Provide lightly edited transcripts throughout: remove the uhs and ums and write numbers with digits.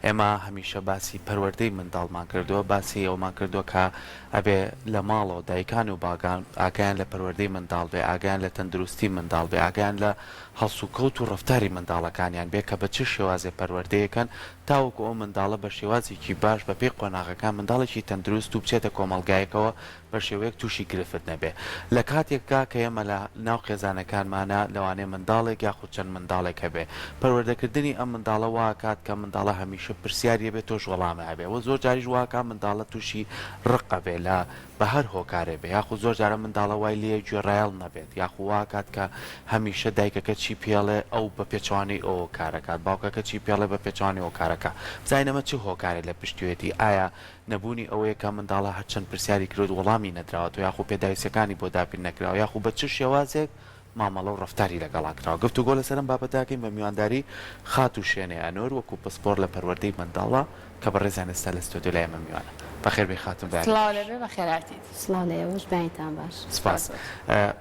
ئێمە هەمیشە باسی پەروەردەی منداڵمان کردووە، باسی ئەومان کردووە کە ئەبێ لە ماڵەوە دایکان و باگان ئاگیان لە پەروەردەی منداڵ بێ، ئاگیان لە تەندروستی منداڵ بێ، ئاگیان لە هەڵسو کەوت و ڕەفتاری منداڵەکانیان بێ کە بە چ شێوازێ پەروەردەیەکەن تاوەکو ئەو منداڵە بە شێوازێکی باش بە پێی قۆناغەکان منداڵێکی تەندروست و بچێتە کۆمەڵگایەکەوە بە شێوەیەک تووشی گرفت نەبێ. لە کاتێکدا کە ئێمە لە ناو خێزانەکانمانە لەوانەیە منداڵێک یاخود چەند منداڵێک هەبێ، پەروەردەکردنی ئەم منداڵە واکات کە منداڵە هەمیشە پرسیاریە بێت تۆش وەڵامە هەبێ و زۆر جاریش واکە منداڵە تووشی ڕقە بێ لە بە هەر هۆکارێ بێ، یاخود زۆر جارە منداڵە وای لێ گوێڕایەڵ نەبێت، یاخود واکات کە هەمیشە دایکەکە چی پێڵێ ئەو بە پێچوانی ئەو کارەکات، باوکەکە چی پێڵێ بە پێچوانی ئەو کارەکە. بزانینەمە چه هۆکارێک لە پشتوێتی ئایا نەبوونی ئەوەیە کە منداڵە هەرچەند پرسیاری کرد وەڵامی نەدراوەوە یاخود پێداویستەکانی بۆ داپیر نەکراوە یاخود بە چ شێوازێک مامەڵە و ڕەفتاری لەگەڵا کراوە. گفتوگۆ لەسەرم بابەتاکەین بە میوانداری خات و شوێنێ ئەنۆر وەکو پسپۆر لە پەروەردەی منداڵە کە بەڕێزان ئێستا لە ستۆدیۆ لای ئێمە میوانە. بەخێر بێ خاتم بێ. سڵاو لەبێ بەخێراتیت. سڵاو لێوەش باینتان باش. سپاس.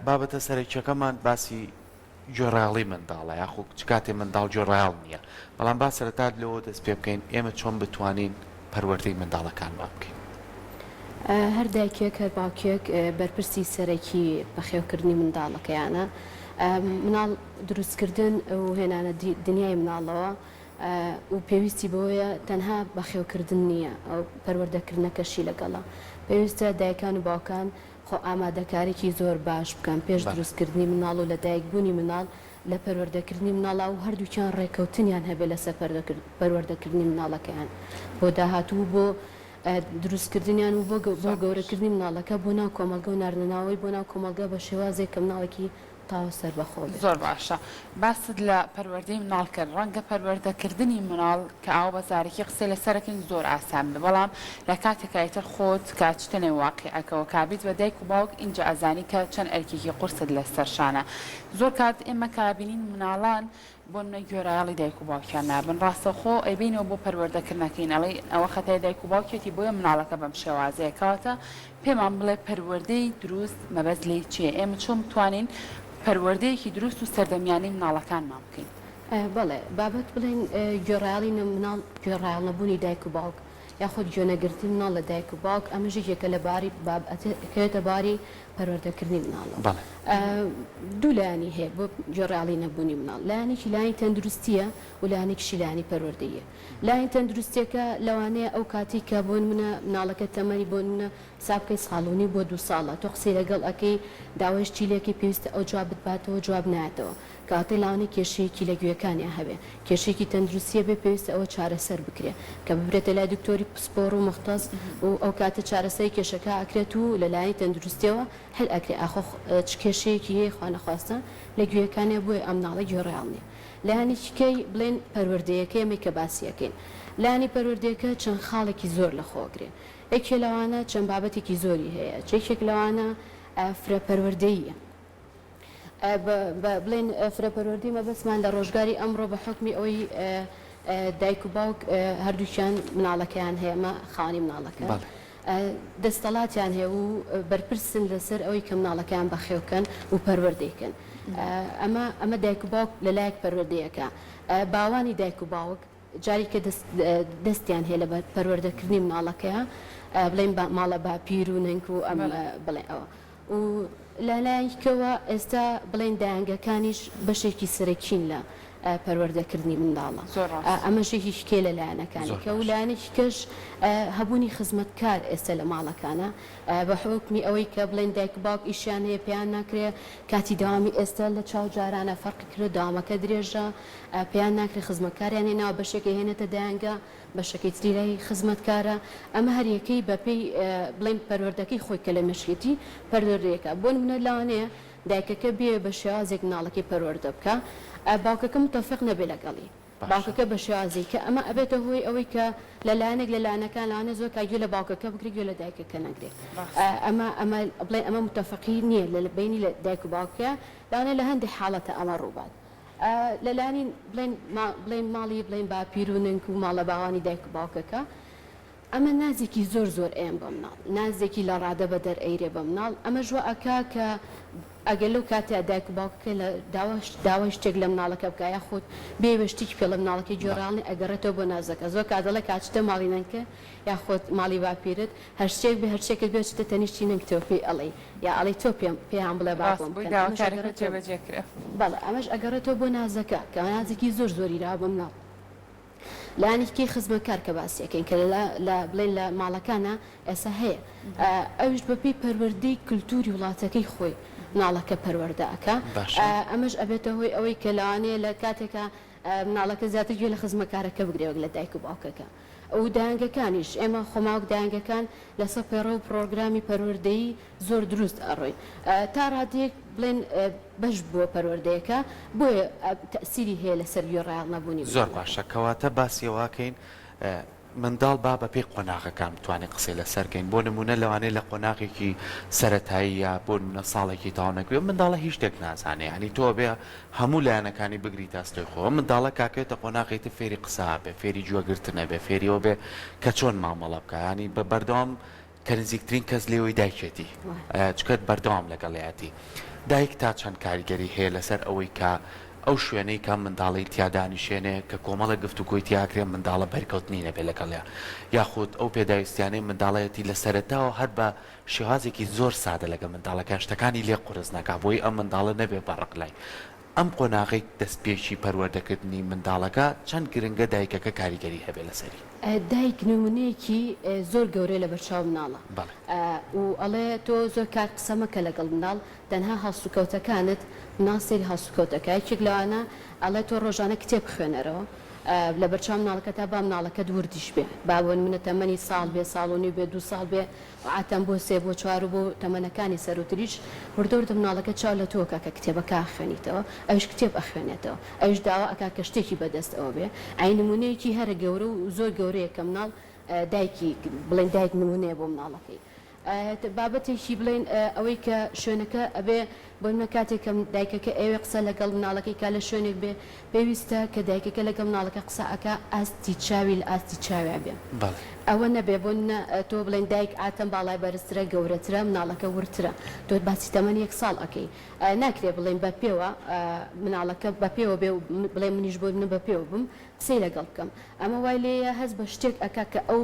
بابەتە سەرەکیەکەمان باسی گوێڕایەڵی منداڵە یاخود چ کاتێ منداڵ گوێڕایەڵ نییە، بەڵام با سەرەتا لەوە دەست پێ بکەین ئێمە چۆن بتوانین پەروەردەی منداڵەکان وا بکەین. هەر دایکێک هەر باوکێک بەرپرسی سەرەکی بەخێوکردنی منداڵەکەیانە، مناڵ دروستکردن و هێنانە دنیای مناڵەوە و پێویستی بۆیە تەنها بەخێوکردن نییە، ئەو پەروەردەکردنەکەشی لەگەڵا پێویستە دایکان و باوکان خۆ ئامادەکارێکی زۆر باش بکەن پێش دروستکردنی مناڵ و لە دایکبوونی مناڵ لە پەروەردەکردنی مناڵە و هەردووکیان ڕێکەوتنیان هەبێت لەسەر پەروەردەکردنی مناڵەکەیان بۆ داهاتوو بۆ دروستکردنیان و بۆ گەورەکردنی مناڵەکە بۆ ناو کۆمەلگە و ناردنەوەی بۆ ناو کۆمەلگە بە شێوازێک کە مناڵێکی تاوە سەر بەخۆ زۆر باشە. باست لە پەروەردەی مناڵ کرد، ڕەنگە پەروەردەکردنی مناڵ کە ئاو بەزارێکی قسە لەسەرەکەن زۆر ئاسان بێ، بەڵام لە کاتێکایتر خۆت کاتشتنێ واقعەکەەوە کابیت بە دایک و باوک اینجا ئەزانی کە چەند ئەرکێکی قورست لەسەر شانە. زۆر کات ئێمە کابینین مناڵان بۆ منە گوێرایڵی دایک و باوکیان نابن، ڕاستەخۆ ئەبینەوە بۆ پەروەردەکردنەکەین ئەڵێ ئەوە خەتای دایک و باوکێتی بۆیە مناڵەکە بەم شێوازەیە کەواتە پێمان بڵێ پەروەردەی دروست مەبەست لێ چییە، ئێمە چۆن بتوانین پەروەردەیەکی دروست و سەردەمیانی مناڵەکانمان بکەین. بەڵێ بابەت بڵێن گوێڕایڵی مناڵ گوێڕایڵ نەبوونی دایک و باوک یاخود گوێنەگرتی مناڵ لە دایک و باوک ئەمەژ یەکە لە باری بابەتەکەوێتە باری پەروەردەکردنی مناڵە. دوو لایانی هەیە بۆ گوێڕایڵی نەبوونی مناڵ، لایەنێکی لایەنی تەندروستیە و لایەنێکیشی لایەنی پەروەردەیە. لایەن تەندروستیەکە لەوانەیە ئەو کاتی کە بۆ منە مناڵەکە تەمەنی بۆ منە سابکەی ساڵونی بۆ 2 ساڵە تۆ قسەی لەگەڵ ئەەکەی داوای چیلێکی پێویستە ئەو جواب بتباتەوە جواب نایەتەوە کاتێ لاوانی کێشەیەکی لە گوێەکانیان هەبێ کێشێکی تەندروستیە بێ پێویستە ئەوە چارەسەر بکرێ کە ببرێتە لای دکتۆری پسپۆڕ و مختص و ئەو کاتە چارەسەری کێشەکە ئەکرێت و لە لای تەندروستیەوە هەر ئەکرێ ئاخۆ چ کێشەیەکی هەیە خوا نەخواستە لە گوێەکانیە بۆی ئەم ناڵە گوێڕایڵنیە. لایەنێکیکەی بڵێن پەروەردەیەکەی ئەمەی کە باسیەکەین. لایەنی پەروەردەیەکە چەند خاڵێکی زۆر لە خۆگرێ، یەکێ لەوانە چەند بابەتێکی زۆری هەیە، یەکێک لەوانە فرەپەروەردەییە. بڵێن فرەپەروەردەی مەبەستمان لە ڕۆژگاری ئەمڕۆ بە حکمی ئەوەی دایک و باوک هەردووچیان مناڵەکەیان هەیە ئەمە خاوەنی مناڵەکە دەستەڵاتیان هەیە و بەرپرسن لەسەر ئەوەی کە مناڵەکەیان بەخێوکەن و پەروەردەیکەن. ئەمە دایک و باوک لەلایەک پەروەردەیەکە. باوانی دایک و باوک جاری کە دەستیان هەیە لە پەروەردەکردنی مناڵەکەیە بڵێن ماڵە باپیر و ننگ و ئەم بڵێن ئەوە و لەلایەکەوە ئێستا بڵێن دایانگەکانیش بەشێکی سەرەکین لە پەروەردەکردنی منداڵە. ئەمەشێکی شکێ لە لایەنەکانی کە و لایەنێکی کەش هەبوونی خزمەتکار ئێستا لە ماڵەکانە بە حکمی ئەوەی کە بڵێن دایک باوک ئیشیان هەیە پێیان ناکرێ کاتی داوامی ئێستا لە چاو جارانە فەرقی کرد داوامەکە درێژە پێیان ناکرێت خزمەتکاریان هێناوە بەشێکی هێنێتە دایانگە بەشەکەی تریلای خزمەتکارە ئەمە هەریەکەی بەپێی بڵێن پەروەردەکەی خۆی کە لە مشکێتی پەروەردەیەکە بۆ نمونە لەوانەیە دایکەکە بێ بە شێوازێک مناڵەکەی پەروەردە بکە باوکەکە متەفق نەبێ لەگەڵی باوکەکە بە شێوازی کە ئەمە ئەبێتە هۆی ئەوەی کە لەلایەنێک لە لایەنەکان لەوانە زۆر کاگوێ لە باوکەکە بگرێت گوێ لە دایکەکە نەگرێت. ئەمە متەفقی نییە لە بینی لە دایک و باوکە لەوانەیە لە هەندێک حاڵەتە ئەمە ڕووبات. لەلایەنی بڵێن ماڵی بڵێن باپیر و ننگ و ماڵە باوانی دایک و باوکەکە ئەمە نازێکی زۆر زۆر ئێم بە مناڵ نازێکی لە ڕادە بە دەرئەیرێ بە مناڵ ئەمە ژوە ئەکا کە ئەگەر لەو کاتێ دایک و باوکەکە لە داوای شتێک لە مناڵەکە بکە یا خۆت بێوە شتێکی پێ لە مناڵەکەی جۆراڵنی ئەگەڕێتەوە بۆ نازەکە زۆر کاتەڵە کاتشتە ماڵی نەنکە یا خۆت ماڵی باپیرت هەر شتێک بێ هەر شتێکت بێ شتە تەنیشتی نەنگتەوە پێی ئەڵێ یا ئەڵێ تۆ پێیان بڵێ باڵ بەڵێ ئەمەش ئەگەڕێتەوە بۆ نازەکە کە نازێکی زۆر زۆریرا بە مناڵ لایەنێکی خزمەتکار کە باسیەکەین کە لە بڵێن لە ماڵەکانە ئێستا هەیە ئەوش بەپێی پەروەردەی کللتوری وڵاتەکەی خۆی مناڵەکە پەروەردەکە ئەمەش ئەبێتە هۆی ئەوەی کە لەوانەیە لە کاتێکە مناڵەکە زیاتر گوێ لە خزمەتکارەکە بگرێوە لە دایک و باوکەکە ئەو دایانگەکانیش ئێمە خۆماوک دایانگەکان لەسەر پێڕە و پرۆگرامی پەروەردەیی زۆر دروست ئەڕۆین تا ڕادێک بڵێن بەش بووە پەروەردەیەەکە بۆیە تەسیری هەیە لەسەر گوێڕایال نەبوونی زۆر باشە کەواتە باسیەوەکەین منداڵ با بە پێی قۆناغەکان بتوانێت قسەی لەسەرکەین بۆ نمونە لەوانەیە لە قۆناغێکی سەتایی یا بۆ نە ساڵێکی تاوانەکوێ منداڵە هیچ شتێک نازانێ ینی تۆ بێ هەموو لایەنەکانی بگری تاستۆی خۆ منداڵە کاکێتە قۆناغێتە فێری قسا بێ فێری جووەگرتنە بێ فێریەوە بێ کە چۆن مامەڵە بکە ینی بە بەردەوام کە نزیکترین کەس لێەوەی دایکێتی چکات بەردەوام لەگەڵیاتی دایک تا چەند کاریگەری هەیە لەسەر ئەوەی کە ئەو شوێنەی کە منداڵی تیادانیشێنێ کە کۆمەڵە گفت و گوی تیاکرێن منداڵە بەرکەوتنی نەبێ لەگەڵیا یاخود ئەو پێداویستیانەی منداڵەتی لە سەرەتاوە هەر بە شێوازێکی زۆر سادە لەگە منداڵەکان شتەکانی لێ قورس نەکا بۆی ئەم منداڵە نەبێ بەڕقلای ئەم قۆناغی دەستپێکی پەروەردەکردنی منداڵەکە چەند گرنگە دایکەکە کاریگەری هەبێ لەسەری دایک نمونەیەکی زۆر گەورەی لە بەرچاو مناڵە و ئەڵێ تۆ زۆر کار قسەمەکە لەگەڵ مناڵ تەنها هەڵسوکەوتەکانت ناسێری هەڵسوکەوتەکە یەکێک لەوانە ئەڵێ تۆ ڕۆژانە کتێب خوێنەرەوە لە بەرچاو مناڵەکە تا با مناڵەکە دووردیش بێ باوە منە تەمەنی ساڵ بێ ساڵۆنی بێ 2 ساڵ بێ ئاتەم بۆ 3 بۆ 4 بۆ تەمەنەکانی سەرۆتریش وردەوردە مناڵەکە چاو لە تۆکە کە کتێبەکە خوێنیتەوە ئەوش کتێب ئەخوێنێتەوە ئەوش داوا ئەکا کە شتێکی بەدەست ئەوە بێ ئای نمونەیەکی هەرە گەورە و زۆر گەورەیە کە مناڵ دایکی بڵێن دایک نمونەیە بۆ مناڵەکەی بابەتێکی بڵێن ئەوەی کە شوێنەکە ئەبێ بۆ منە کاتێکم دایکەکە ئێوێ قسە لەگەڵ مناڵەکەی کا لە شوێنێک بێ پێویستە کە دایکەکە لەگەڵ مناڵەکە قسەکە ئاستی چاوی لە ئاستی چاویا بێ ئەوە نەبێ بۆ تۆ بڵێن دایک ئاتەم باڵای بەرزترە گەورەترە مناڵەکە ورترە تۆ باسی تەمەنی 1 ساڵ ئەەکەی ناکرێ بڵێن بە پێوە مناڵەکە بە پێوە بێ بڵێ منیش بۆ منە بە پێوە بم قسەی لەگەڵ بکەم ئەمە وای لێە هەست بە شتێک ئەکا کە ئەو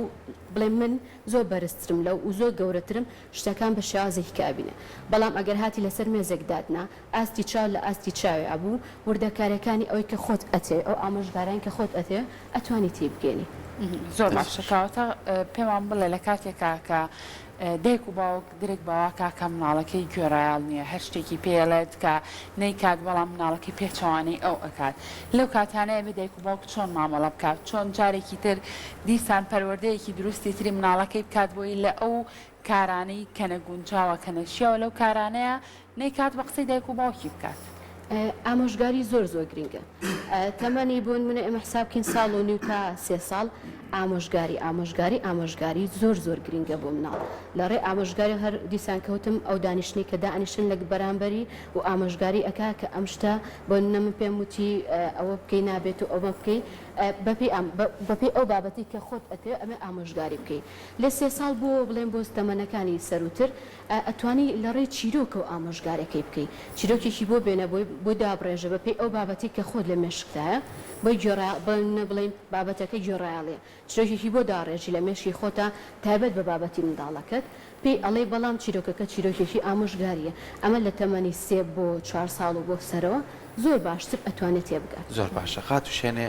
بڵێ من زۆر بەرزترم لەو و زۆر گەورەترم شتەکان بە شێوازێکی کابینە بەڵام ئەگەر هاتی لەسەر مێزێک دادنا ئاستی چاو لە ئاستی چاوی ئەبوو وردەکارەکانی ئەوەی کە خۆت ئەتێ ئەو ئامۆژگاران کە خۆت ئەتێ ئەتوانی تی بگەێنی زۆر باشەکەوتە پێمان بڵێ لە کاتێکا کە دایک و باوک درێک باواکە کە مناڵەکەی گوێڕایال نییە هەر شتێکی پێڵێت کە نەیکات بەڵام مناڵەکەی پێچوانەی ئەو ئەکات لەو کاتانەیە بە دایک و باوک چۆن مامەڵە بکات چۆن جارێکی تر دیسان پەروەردەیەکی دروستی تری مناڵەکەی بکات بۆی لە ئەو کارانەی کە نەگونجاوە کە نەشیەوە لەو کارانەیە نەیکات بە قسەی دایک و باوکی بکات ئامۆژگاری زۆر زۆر گرنگە تەمەنی بۆن منە ئێمە حسابکەین ساڵ و نیو تا 3 ساڵ ئامۆژگاری زۆر زۆر گرنگە بۆ مناڵ لە ڕێ ئامۆژگاری هەر دیسان کەوتم ئەو دانیشتنی کە دانیشتن لە بەرامبەری و ئامۆژگاری ئەکا کە ئەم شتە بۆ نەمە پێم وتی ئەوە بکەی نابێت و ئەوە بکەی بەپی ئەو بابەتی کە خۆت ئەتێ ئەمە ئامۆژگاری بکەیت لە 3 ساڵ بۆ بڵێن بۆ ستەمەنەکانی سەروتر ئەتوانی لە ڕێ چیرۆکە و ئامۆژگارەکەی بکەیت چیرۆکێکی بۆ بێنە بۆ دابڕێژە بەپی ئەو بابەتی کە خۆت لە مێشکتایە بۆی بڵێن بابەتەکەی جۆڕایاڵێ چیرۆکێکی بۆ داڕێژی لە مێشکی خۆتە تایبەت بە بابەتی منداڵەکەت پێی ئەڵێ بەڵام چیرۆکەکە چیرۆکێکی ئامۆژگاریە ئەمە لە تەمەنی 3 بۆ 4 ساڵ و بۆ سەرەوە زۆر باشتر ئەتوانێت تێبگات زۆر باشە خات و شوێنێ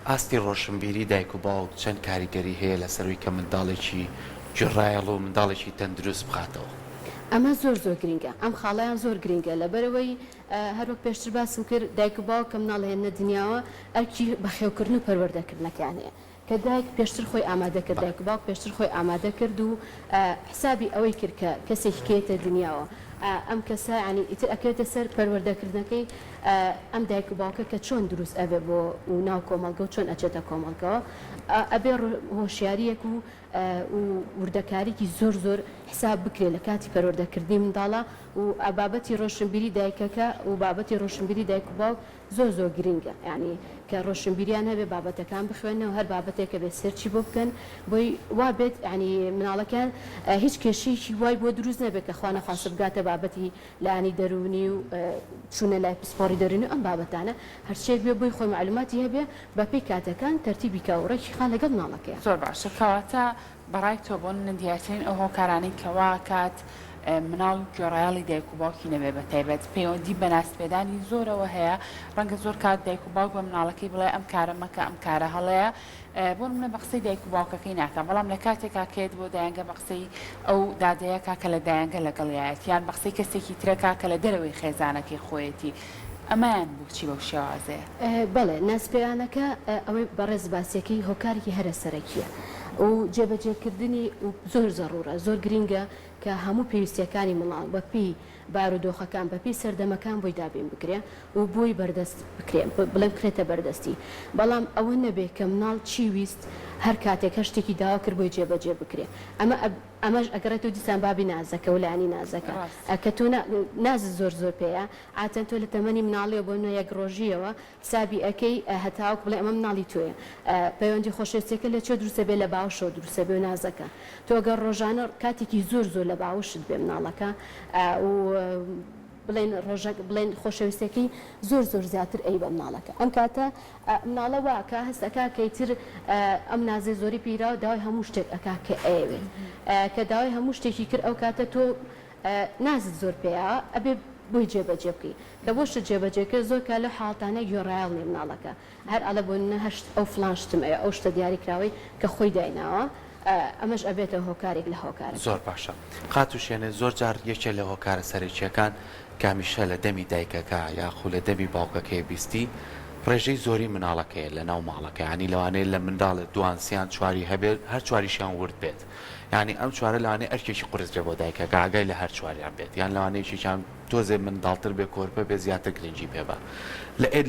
ئاستی ڕۆشنبیری دایک و باوک چەند کاریگەری هەیە لەسەروی کە منداڵێکی جوڕایەڵ و منداڵێکی تەندروست بخاتەوە ئەمە زۆر گرنگە ئەم خاڵیان زۆر گرنگە لەبەرەوەی هەروەک پێشتر باسم کرد دایک و باوک کە مناڵهێنە دنیاوە ئەرکی بەخێوکردن و پەروەردەکردنەکانەیە کە دایک پێشتر خۆی ئامادە کرد دایک و باوک پێشتر خۆی ئامادە کرد و حسابی ئەوەی کرد کە کەسێک کێتە دنیاوە ئەم کەسە ینی ئیتر ئەکەوێتە سەر پەروەردەکردنەکەی ئەم دایک و باوکە کە چۆن دروست ئەبێ بۆ ناو کۆمەڵگە و چۆن ئەچێتە کۆمەڵگەوە ئەبێ هۆشیاریەک و وردەکاریکی زۆر زۆر حساب بکرێت لە کاتی پەروەردەکردنی منداڵە و بابەتی ڕۆشنبیری دایکەکە و بابەتی ڕۆشنبیری دایک و باوک زۆر زۆر گرنگە ینی کە ڕۆشنبیریان هەبێ بابەتەکان بخوێنەوە هەر بابەتێکە بێت سەرچی بۆ بکەن بۆی وا بێت ینی مناڵەکان هیچ کێشەیەکی وای بۆ دروست نەبێت کە خوا نەخواسە بگاتە بابەتی لانی دەرونی و چوونە لای پسپۆڕی دەرونی ئەم بابەتانە هەرچێک بێ بۆی خۆی معلوماتی هەبێ بەپێی کاتەکان تەرتیبی کاوڕێکی خان لەگەڵ مناڵەکەیە زۆر باشە کەواتە بەڕای تۆ بۆ نندیاترین ئەو هۆکارانەی کەوا کات مناڵ گوێڕایاڵی دایک و باوکی نەبێ بە تایبەت پەیوەندی بەناسپێدانی زۆرەوە هەیە ڕەنگە زۆر کات دایک و باوک بە مناڵەکەی بڵێ ئەم کارە مەکە ئەم کارە هەڵەیە بۆ منە بە قسەی دایک و باوکەکەی ناکە بەڵام لە کاتێکا کێت بۆ دایانگە بە قسەی ئەو دادەیە کاکە لە دایانگە لەگەڵیایەت یان بە قسەی کەسێکی ترەکە کە لە دەرەوەی خێزانەکەی خۆیەتی ئەمان بچی بەو شێوازەیە بەڵێ ناسپێیانەکە ئەوەی بەڕێز باسیەکەی هۆکارێکی هەرە سەرەکیە و جێبەجێکردنی زۆر زەڕورە زۆر گرینگە کە هەموو پێویستیەکانی مڵان بەپی بارودۆخەکان بەپی سەردەمەکان بۆی دابین بکرێ و بۆی بەردەست بکرێ بڵێم بکرێتە بەردەستی بەڵام ئەوە نەبێ کە مناڵ چی ویست هەر کاتێک هەشتێکی داوا کرد بۆی جێبەجێ بکرێ ئەمەش ئەگەڕێتەوە دیسان بابی نازەکە و لانی نازەکە کە تۆ نازت زۆر زۆر پێەیە ئاتەن تۆ لە تەمەنی مناڵیەوە بۆ نوێ یەک ڕۆژیەوە حسابی ئەەکەی هەتاوک بڵێ ئەمە مناڵی تۆیە پەیوەندی خۆشەویستیەکە لە چێ دروستە بێ لە باوشەوە دروستە بێ و نازەکە تۆ گەر ڕۆژانە کاتێکی زۆر زۆر لە باوشت بێ مناڵەکە و بڵێن ڕۆژێک بڵێن خۆشەویستەکەی زۆر زۆر زیاتر ئەی بە مناڵەکە ئەم کاتە مناڵە واکە هەستەکە کەیتر ئەم نازێ زۆری پیرا و داوای هەموو شتێک ئەکا کە ئەوێ کە داوای هەموو شتێکی کرد ئەو کاتە تۆ نازت زۆر پێیا ئەبێ بۆی جێبەجێ بکەی کە بۆ شت جێبەجێکە زۆر کا لە حاڵتانە گوێڕایاڵ نێ مناڵەکە هەر ئەلە بۆ هەشت ئەو فلان شتم ئەو شتە دیاریکراوەی کە خۆی دایناوە ئەمەش ئەبێتە هۆکارێک لە هۆکار زۆر باشە قاتوشێنێ زۆر جار یەکێ لە هۆکارە سەرچیەکان کامیشە لە دەمی دایکەکە یاخو لە دەمی باوکەکەی بیستی ڕێژەی زۆری مناڵەکەیە لە ناو ماڵەکە ینی لەوانەیە لە منداڵە دوانسیان چواری هەبێت هەر چواریشیان ورد بێت ینی ئەم چوارە لەوانەیە ئەرکێکی قورسجە بۆ دایکەکە ئاگای لە هەر چواریان بێت یان لەوانەیەکیان تۆزێ منداڵتر بێ کۆرپە بێ زیاتر گرنگی پێبە لە ئێد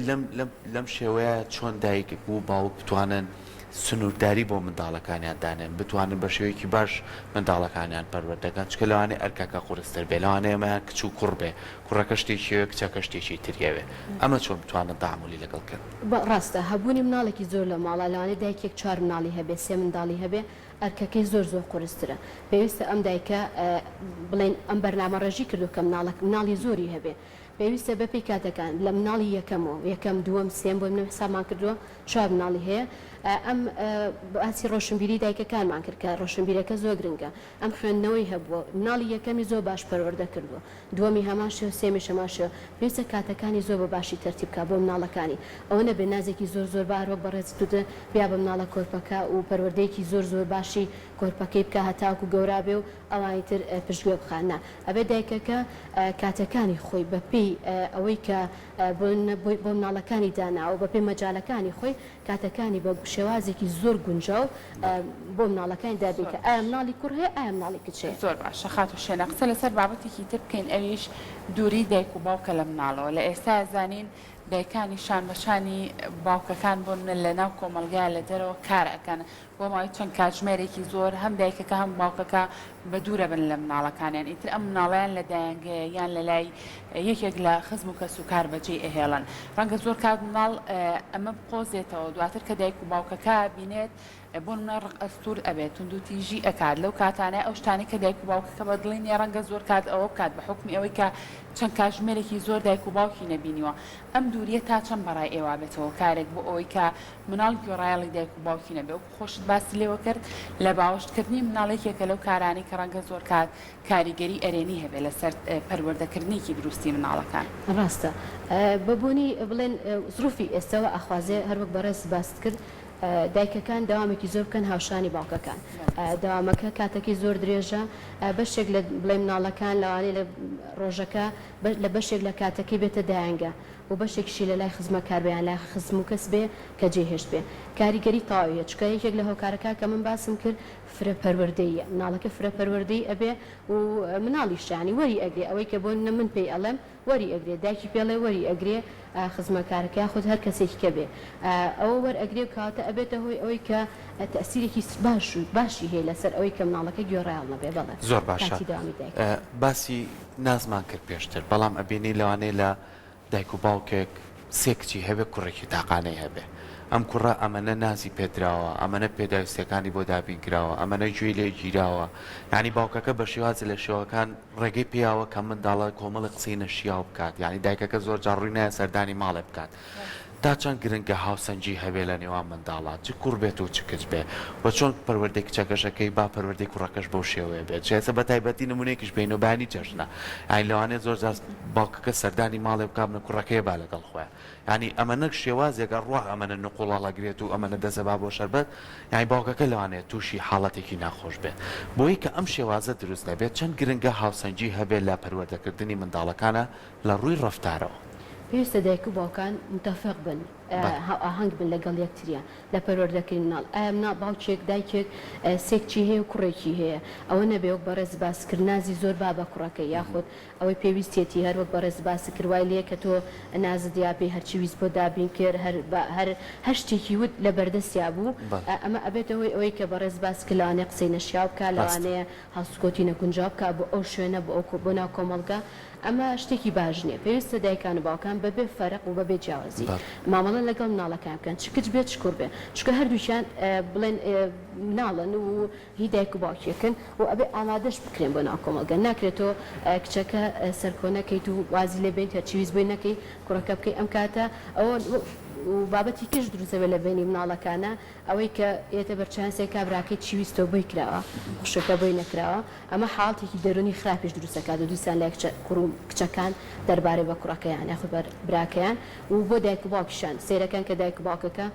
لەم شێوەیە چۆن دایک و باوک بتوانن سنوورداری بۆ منداڵەکانیان دانێن بتوانن بە شێوەیەکی باش منداڵەکانیان پەروەردەکەن چکە لەوانەیە ئەرکەکە قورستر بێ لەوانەیەمە کچ و کوڕ بێ کوڕەکە شتێکیوە کچەکە شتێکی تریاوێ ئەمە چۆن بتوانن تەعاملی لەگەڵکەن ڕاستە هەبوونی مناڵێکی زۆر لە ماڵە لەوانێ دایکێک 4 مناڵی هەبێ 3 منداڵی هەبێ ئەرکەکەی زۆر زۆر قورسترە پێویستە ئەم دایکە بڵێن ئەم بەرنامە ڕێژی کردو کە مناڵی زۆری هەبێ پێویستە بەپی کاتەکان لە مناڵی یەکەمەوە یەکەم دووەم سێم بۆ منە حسابمان کردووە 4 مناڵی هەیە ئەم باسی ڕۆشنبیری دایکەکانمان کرد کە ڕۆشنبیرەکە زۆر گرنگە ئەم خوێندنەوەی هەبووە مناڵی یەکەمی زۆر باش پەروەردە کردووە دووەمی هەماشە و سێمیش هەماشە پێویستە کاتەکانی زۆر بە باشی تەرتیبکە بۆ مناڵەکانی ئەوە نەبێ نازێکی زۆر زۆر بارۆک بەڕێز دوودە بیا بە مناڵە کۆرپەکە و پەروەردەیەکی زۆر زۆر باشی کۆرپەکەی بکە هەتاکو گەورا بێ و ئەوانی تر پشتگوێ بخانە ئەبێ دایکەکە کاتەکانی خۆی بەپی ئەوەی کە بۆ مناڵەکانی داناوە بەپێ مەجالەکانی خۆی کاتەکانی بە شێوازێکی زۆر گونجاو بۆ مناڵەکانی دابێت کە ئایا مناڵی کوڕ هەیە ئایا مناڵی کچێ زۆر باشە خات و شێنە قسە لەسەر بابەتێکی تر بکەین ئەویش دووری دایک و باوکە لە مناڵەوە لە ئێستا زانین دایکانی شان بەشانی باوکەکان بوون لە ناو کۆمەلگای لە دەرەوە کارەکەن بۆ ماوەی چەند کاتژمێرێکی زۆر هەم دایکەکە هەم باوکەکە بە دوورە بن لە مناڵەکانیان ئیتر ئەم مناڵیان لە دایانگەیە یان لە لای یەکێک لە خزم و کەس و کار بەجێ ئەهێڵن ڕەنگە زۆر کات مناڵ ئەمە بقۆزێتەوە دواتر کە دایک و باوکەکە بینێت بۆ منە ڕق ئەستور ئەبێت و دوتیژی ئەکات لەو کاتانە ئەو شتانی کە دایک و باوکەکە بەدڵێنی ڕەنگە زۆر کات ئەوە بکات بە حکمی ئەوەی کە چەند کاتژمێرێکی زۆر دایک و باوکی نەبینیوە ئەم دووریە تا چەند بەڕای ئێوە بێتەوە کارێک بۆ ئەوەی کە مناڵ گوێڕایەڵی دایک و باوکی نەبێ و خۆشت باسی لێوە کرد لە باوەشتکردنی مناڵێکێکە لەو کارانی کە ڕەنگە زۆر کات کاریگەری ئەرێنی هەبێت لەسەر پەروەردەکردنیکی دروستی مناڵەکان ڕاستە بەبوونی بڵێن زروفی ئێستاوە ئەخوازێ هەروەک بەڕێز باست کرد دایکەکان داوامێکی زۆر بکەن هاوشانی باوکەکان داوامەکە کاتێکی زۆر درێژە بەشێک لە بڵێ مناڵەکان لەوانەیە لە ڕۆژەکە لە بەشێک لە کاتەکەی بێتە دایانگە و بەشێکشی لە لای خزمەکار بێ یان لای خزم و کەس بێ کە جێهێشت بێ کاریگەری تاویە چکە یەکێک لە هۆکارەکە کە من باسم کرد فرەپەروەردەیە مناڵەکە فرەپەروەردەی ئەبێ و مناڵیشانی وەری ئەگرێ ئەوەی کە بۆ من پێی ئەڵێم وەری ئەگرێ دایکی پێڵێ وەری ئەگرێ خزمەکارەکە خۆت هەر کەسێکی کە بێ ئەوە وەرئەگرێ و کاتە ئەبێتە هۆی ئەوەی کە تەسیرێکی باشی هەیە لەسەر ئەوەی کە مناڵەکە گوێڕایڵ نەبێ بەڵێ زۆر باشە باسی نازمان کرد پێشتر بەڵام ئەبینی لەوانەیە لە دایک و باوکێک سێ کچی هەبێ کوڕێکی تاقانەی هەبێ ئەم کوڕە ئەمەنە نازی پێدراوە ئەمەنە پێداویستەکانی بۆ دابینکراوە ئەمەنە گوێی لێ گیراوە یعنی باوکەکە بە شێوازی لە شێوەکان ڕێگەی پێیاوە کە منداڵە کۆمەڵی قسەی نەشیاو بکات یعنی دایکەکە زۆر جار ڕووی نایە سەردانی ماڵێ بکات تا چەند گرنگە هاوسەنجی هەبێ لە نێوان منداڵات چ کوڕ بێت و چ کچ بێ بە چۆن پەروەردەی کچەکەشەکەی با پەروەردەی کوڕەکەش بەو شێوەیە بێت چێسە بە تایبەتی نمونەیەکیش بینۆبانی جەژنە ئاین لەوانەیە زۆر جار باوکەکە سەردانی ماڵێ بکات بنە کوڕەکەی با لەگەڵ خۆیان ینی ئەمەنە شێوازێکە ڕوا ئەمەنە نقوڵاڵەگرێت و ئەمەنە دەزەبا بۆ شەربەت یانی باوکەکە لەوانێت تووشی حاڵەتێکی ناخۆش بێت بۆی کە ئەم شێوازە دروست دەبێت چەند گرنگە هاوسەنجی هەبێت لە پەروەردەکردنی منداڵەکانە لە ڕووی ڕەفتارەوە پێویستە دایک و باوکان متەفق بن ئاهەنگ بن لەگەڵ یەکتریان لە پەروەردەکردنی مناڵ ئایا مناڵ باوکێک دایکێک سێکچی هەیە و کوڕێکی هەیە ئەوە نەبێ وەک بەڕێز باسکرد نازی زۆر با بە کوڕەکەی یاخود ئەوەی پێویستێتی هەر وەک بەڕێز باسی کردوای لێ کە تۆ نازت دیاپی هەرچی ویست بۆ دابین کرد هەر شتێکی وت لە بەردەستیا بوو ئەمە ئەبێتەوەی ئەوەی کە بەڕێز باس کرد لەوانەیە قسەی نەشیاو بکە لەوانەیە هەڵسوکۆتی نەگونجاو بکە بۆ ئەو شوێنە بۆ ناو کۆمەڵگە ئەمە شتێکی باش نییە پێویستە دایکان و باوکان بەبێ فەرق و بەبێ جیاوازی مامەڵە لەگەڵ مناڵەکان بکەن چ کچ بێت شکر بێ چکە هەردووشیان بڵێن مناڵن و هی دایک و باوکێکن و ئەبێ ئامادەش بکرێن بۆ ناو کۆمەڵگە ناکرێتەوە کچەکە سەرکۆنەکەیت و وازی لێ بێت هەرچیویست بۆی نەکەی کوڕەکە بکەی ئەم کاتە ئەوە و بابەتی کەش دروستەوێ لە بینی مناڵەکانە ئەوەی کە ئێتە بەرچانسێک کابراکەی چیویستەوە بۆی کراوە خوشەکە بۆی نەکراوە ئەمە حاڵاتێکی دەرونی خراپیش دروستەکات و دووسان لای کچەکان دەربارەی بە کوڕەکەیان یاخود براکەیان و بۆ دایک و باوکیشان سیرەکان کە دایک و باوکەکە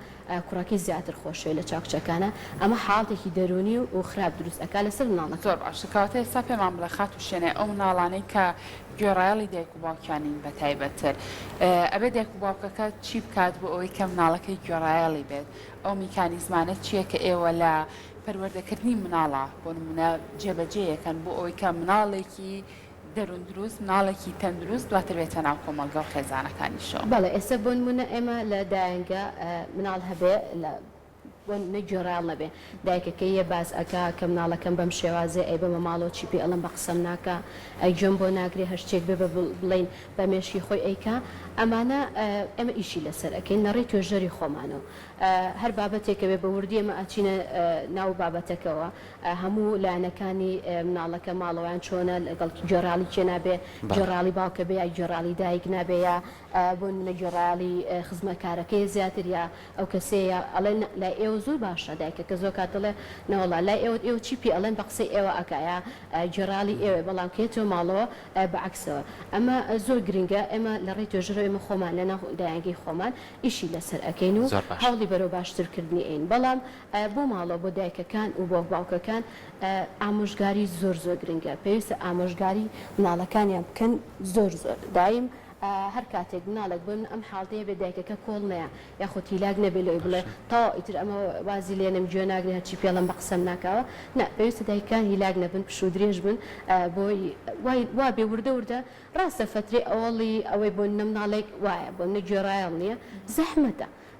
کوڕەکەی زیاتر خۆشوێ لە چاکچەکانە ئەمە حاڵاتێکی دەرونی و خراپ دروست ئەکا لەسەر مناڵەکە زۆر باش کاتە ئێستا پێمان بڵێ خات و شوێنێ ئەو مناڵانەی کە گوێڕایەڵی دایک و باوکیانین بە تایبەتتر ئەبێ دایک و باوکەکە چی بکات بۆ ئەوەی کە مناڵەکەی گوێڕایەڵی بێت ئەو میکانیزمانە چییە کە ئێوە لە پەروەردەکردنی مناڵە بۆ نمونە جێبەجێیەکەن بۆ ئەوەی کە مناڵێکی دەرون دروست مناڵێکی تەندروست دواتر بێتە ناو کۆمەلگا و خێزانەکانیشەوە بەڵێ ئێستا بۆ نمونە ئێمە لە دایەنگە مناڵ هەبێ لە نەگوێڕایڵ نەبێ دایکەکەی یە باز ئەکا کە مناڵەکەم بەم شێوازێ ئەی بەمە ماڵەوە چی پێ ئەڵم بە قسەم ناکە ئەی گوێم بۆ ناگرێ هەشتێک بێ بڵین بە مێشی خۆی ئەیکا ئەمانە ئێمە ئیشی لەسەر ئەەکەین نەڕێی توێژەری خۆمانەوە هەر بابەتێکە بێ بە وردی ئەمە ئاچینە ناو بابەتەکەەوە هەموو لایەنەکانی مناڵەکە ماڵەوەیان چۆنە لەگەڵ گۆڕاڵی کێ نابێ گۆڕاڵی باوکە بێ یا گۆڕاڵی دایک نابێ یا بۆ نە گۆڕاڵی خزمەکارەکەی زیاتر یا ئەو کەسەیە ئەڵێن لای ئێوە زۆر باشە دایکەکە زۆر کاتەڵێ نەوەڵا لای ئێوە چی پێ ئەڵێن بە قسەی ئێوە ئەکایە گۆڕاڵی ئێوە بەڵام کێتەوە ماڵەوە بەعکسەوە ئەمە زۆر گرنگە ئێمە لە ڕێی توێژەرە ئێمە خۆمان لە دایانگەی خۆمان ئیشی لەسەر ئەەکەین و هەوڵی بەرەو باشترکردنی ئین بەڵام بۆ ماڵەوە بۆ دایکەکان و بۆ باوکەکان ئامۆژگاری زۆر گرنگە پێویستە ئامۆژگاری مناڵەکانیان بکەن زۆر دایم هەر کاتێک مناڵێک بۆ من ئەم حاڵتەیە بێ دایکەکە کۆڵ نەیە یاخۆ تیلاک نەبێ لەوەی بڵێ تا ئیتر ئەمە وازی لێنم گوێ ناگرێ هەرچی پێڵم بە قسەم ناکاوە نە پێویستە دایکان هیلاک نەبن پشو درێژ بن بۆی وا بێ وردە ڕاستە فترێ ئەوڵی ئەوەی بۆ نەمناڵێک وایە بۆ منە گوێڕایەڵ نییە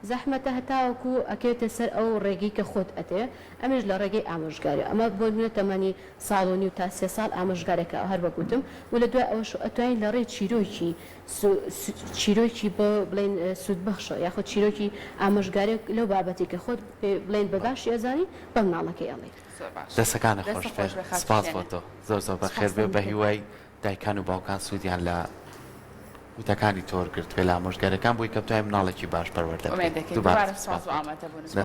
زەحمەتە هەتاوەکو ئەکەوێتە سەر ئەو ڕێگەی کە خۆت ئەتێ ئەمەش لە ڕێگەی ئامۆژگاری ئەمە بۆ منە تەمەنی ساڵۆنی و تا 3 ساڵ ئامۆژگارێکە هەر بەگوتم و لە دوای ئەوش ئەتوانین لە ڕێ چیرۆکی بۆ بڵێن سوودبەخشە یاخود چیرۆکی ئامۆژگارێک لەو بابەتی کە خۆت بڵێن بەباشی ئەزانی بە مناڵەکەی ئەڵێ دەستەکانە خۆش سپاس بۆ تۆ زۆر بەخێر بێ بە هیوای دایکان و باوکان سوودیان لە وتەکانی تۆر گرت بێ لە ئامۆژگارەکان بۆی کە بتوانین مناڵێکی باش پەروەردە بکەین.